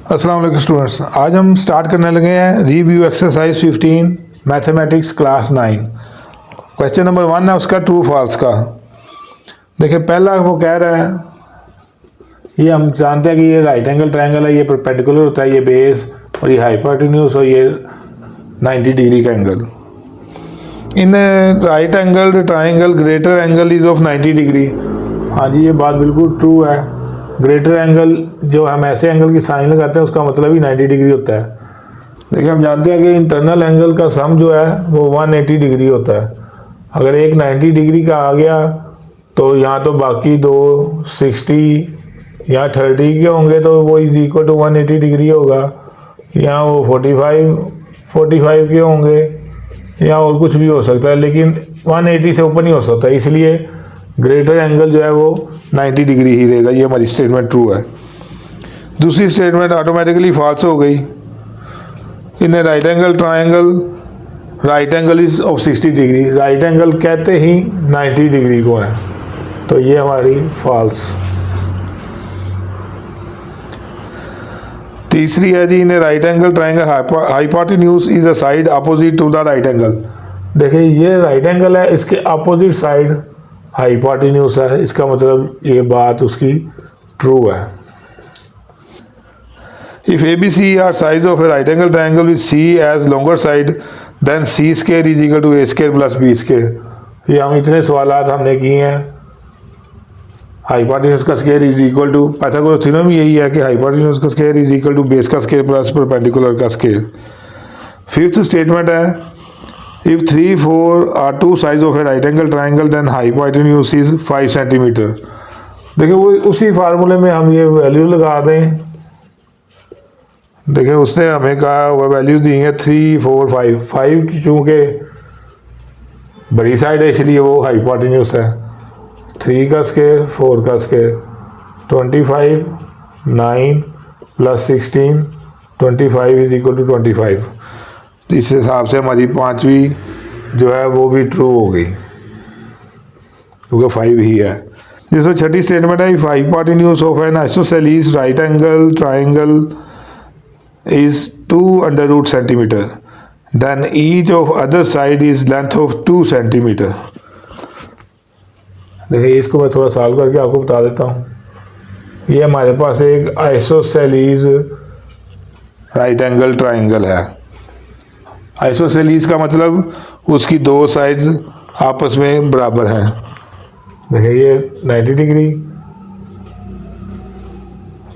अस्सलाम वालेकुम स्टूडेंट्स, आज हम स्टार्ट करने लगे हैं review exercise 15 mathematics class 9। Question number 1 है उसका ट्रू फॉल्स का। देखिए पहला वो कह रहा है, ये हम जानते हैं कि ये राइट एंगल ट्रायंगल है, ये परपेंडिकुलर होता है, ये बेस और ये हाइपोटेन्यूज और ये 90 डिग्री का angle. In right angle triangle greater angle is of 90 degree. हाँ जी, ये बात बिल्कुल ट्रू है। ग्रेटर एंगल जो हम ऐसे एंगल की साइन लगाते हैं उसका मतलब ही 90 डिग्री होता है। देखिए हम जानते हैं कि इंटरनल एंगल का सम जो है वो 180 डिग्री होता है। अगर एक 90 डिग्री का आ गया तो यहाँ तो बाकी दो 60 या 30 के होंगे तो वो इज इक्वल टू 180 डिग्री होगा। यहाँ वो 45 के होंगे या और कुछ भी हो सकता है, लेकिन 180 से ऊपर नहीं हो सकता, इसलिए ग्रेटर एंगल जो है वो 90 डिग्री ही रहेगा। ये हमारी स्टेटमेंट ट्रू है। दूसरी स्टेटमेंट ऑटोमेटिकली फॉल्स हो गई। इन right angle triangle right angle is of 60 degree. Right angle कहते ही 90 डिग्री को है, तो ये हमारी फॉल्स। तीसरी है जी, in right angle triangle hypotenuse is a side opposite to the right angle. देखिए ये राइट एंगल है, इसके अपोजिट साइड हाइपोटेन्यूज है, इसका मतलब ये बात उसकी ट्रू है। If a b c are sides of a right angle triangle with c as longer side then c square is equal to a square plus b square. ये हम इतने सवालात हमने किए हैं। हाइपोटेन्यूज का square is equal to, Pythagoras theorem यही है कि हाइपोटेन्यूज का square is equal to base का स्क्वायर प्लस परपेंडिकुलर का स्क्वायर। फिफ्थ स्टेटमेंट है, if 3, 4 are two sides of a right angle triangle then hypotenuse is 5 centimetre. देखिए वो उसी फार्मूले में हम ये वैल्यू लगा दें। देखिए उसने हमें कहा वह वैल्यू दी है 3, 4, 5। 5 चूँकि बड़ी साइड है इसलिए वो हाइपोटेन्यूज है। 3 का स्क्वायर 4 का square 25, 9 plus 16 25 is equal to 25। तो इस हिसाब से हमारी पांचवी जो है वो भी ट्रू हो गई क्योंकि 5 ही है। जिसमें छठी स्टेटमेंट है, hypotenuse of an isosceles right angle triangle is 2 under root centimetre then each of other side is length of 2 centimetre. देखिए इसको मैं थोड़ा सॉल्व करके आपको बता देता हूँ। ये हमारे पास एक आइसोसेलेस राइट एंगल ट्रायंगल है। आइसोसेलेस का मतलब उसकी दो साइड्स आपस में बराबर हैं। देखिए ये 90 डिग्री,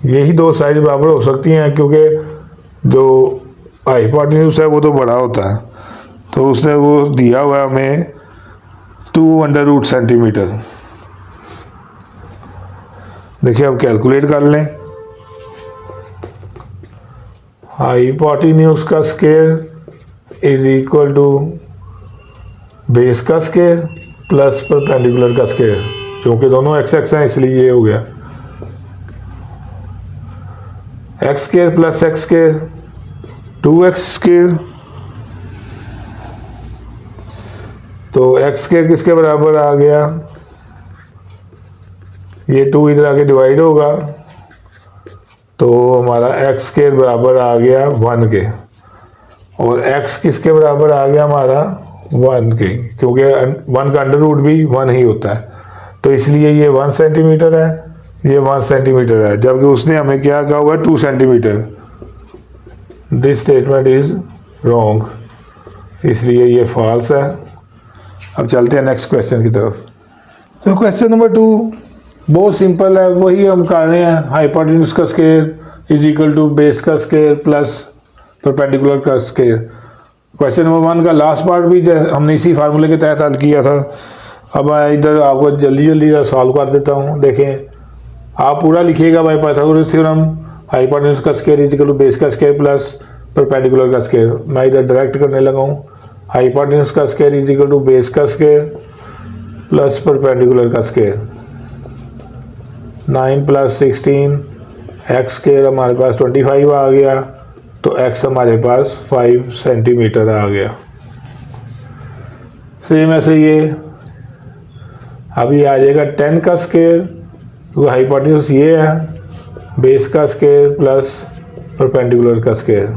यही दो साइड बराबर हो सकती हैं क्योंकि जो हाइपोटेन्यूज है वो तो बड़ा होता है, तो उसने वो दिया हुआ है हमें 2 अंडर रूट सेंटीमीटर। देखिए अब कैलकुलेट कर लें। हाइपोटेन्यूज का square is equal to base का स्क्वायर प्लस परपेंडिकुलर का स्क्वायर, क्योंकि दोनों एक्स एक्स हैं इसलिए ये हो गया x square plus x square 2x square. तो एक्स स्क्वायर किसके बराबर आ गया, ये 2 इधर आके डिवाइड होगा तो हमारा एक्स स्क्वायर बराबर आ गया 1 के, और x किसके बराबर आ गया हमारा 1 के, क्योंकि 1 का अंडर रूट भी 1 ही होता है, तो इसलिए ये 1 सेंटीमीटर है, ये 1 सेंटीमीटर है, जबकि उसने हमें क्या कहा हुआ है 2 centimetre. This statement is wrong, इसलिए ये फॉल्स है। अब चलते हैं नेक्स्ट क्वेश्चन की तरफ। तो क्वेश्चन नंबर 2 बहुत सिंपल है, वही हम कर रहे हैं। हाइपोटेन्यूज का square is equal to base का स्क्वायर प्लस परपेंडिकुलर का स्क्वायर। क्वेश्चन नंबर 1 का लास्ट पार्ट भी हमने इसी फार्मूले के तहत हल किया था। अब मैं इधर आपको जल्दी सॉल्व कर देता हूँ। देखें आप पूरा लिखिएगा बाय पाइथागोरस थ्योरम, हाइपोटेन्यूज का square is equal to base का स्क्वायर प्लस परपेंडिकुलर का स्क्वायर। मैं इधर डायरेक्ट करने लगा हूँ। हाइपोटेन्यूज का square is equal to base का स्क्वायर प्लस परपेंडिकुलर का स्क्वायर। 9 प्लस 16 एक्स स्क्वायर हमारे पास 25 आ गया, तो x हमारे पास 5 सेंटीमीटर आ गया। सेम ऐसे ये अभी आ जाएगा 10 का स्क्वायर, क्योंकि हाइपोटेन्यूज ये है, बेस का स्क्वायर प्लस परपेंडिकुलर का स्क्वायर,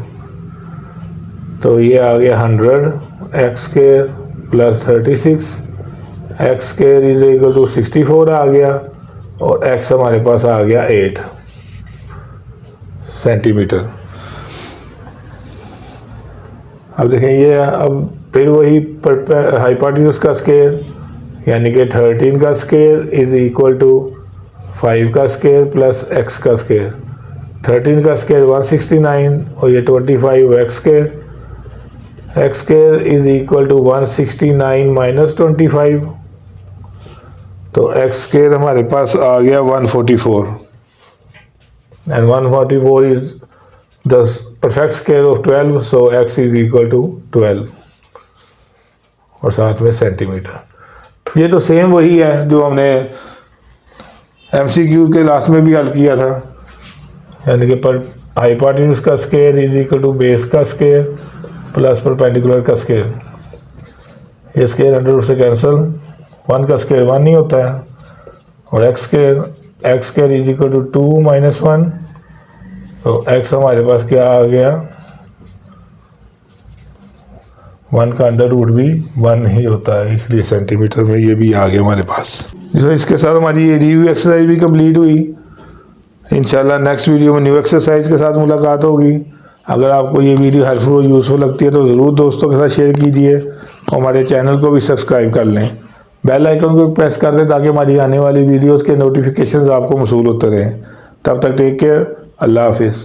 तो ये आ गया 100 x square plus 36 x square is equal to 64 आ गया, और एक्स हमारे पास आ गया 8 सेंटीमीटर। अब देखें ये अब फिर वही हाइपोटेन्यूज का स्क्वायर यानी कि 13 का स्क्वायर इज इक्वल टू 5 का स्क्वायर प्लस एक्स का स्क्वायर। 13 का स्क्वायर 169 और ये 25 x square is equal to 169 minus 25, तो एक्स स्क्वायर हमारे पास आ गया 144 and 144 is the perfect square of 12, so x is equal to 12 और साथ में सेंटीमीटर। ये तो सेम वही है जो हमने MCQ के लास्ट में भी हल किया था, यानी कि पर हाइपोटेन्यूज का square is equal to base का स्क्वायर प्लस परपेंडिकुलर का स्क्वायर। ये स्क्वायर अंडर रूट से कैंसिल, 1 का स्क्वायर 1 नहीं होता है, और x square is equal to 2 minus 1, तो एक्स हमारे पास क्या आ गया 1 का अंडर रूट भी 1 ही होता है, इसलिए सेंटीमीटर में ये भी आ गया हमारे पास। तो इसके साथ हमारी ये रिव्यू एक्सरसाइज भी कंप्लीट हुई। इंशाल्लाह नेक्स्ट वीडियो में न्यू एक्सरसाइज के साथ मुलाकात होगी। अगर आपको ये वीडियो हेल्पफुल और यूज़फुल लगती है तो ज़रूर दोस्तों के साथ शेयर कीजिए और हमारे चैनल को भी सब्सक्राइब कर लें। बेल आइकन को प्रेस कर दें ताकि हमारी आने वाली वीडियोस के नोटिफिकेशंस आपको मौसूल होते रहें। तब तक टेक केयर, अल्लाह हाफिज़।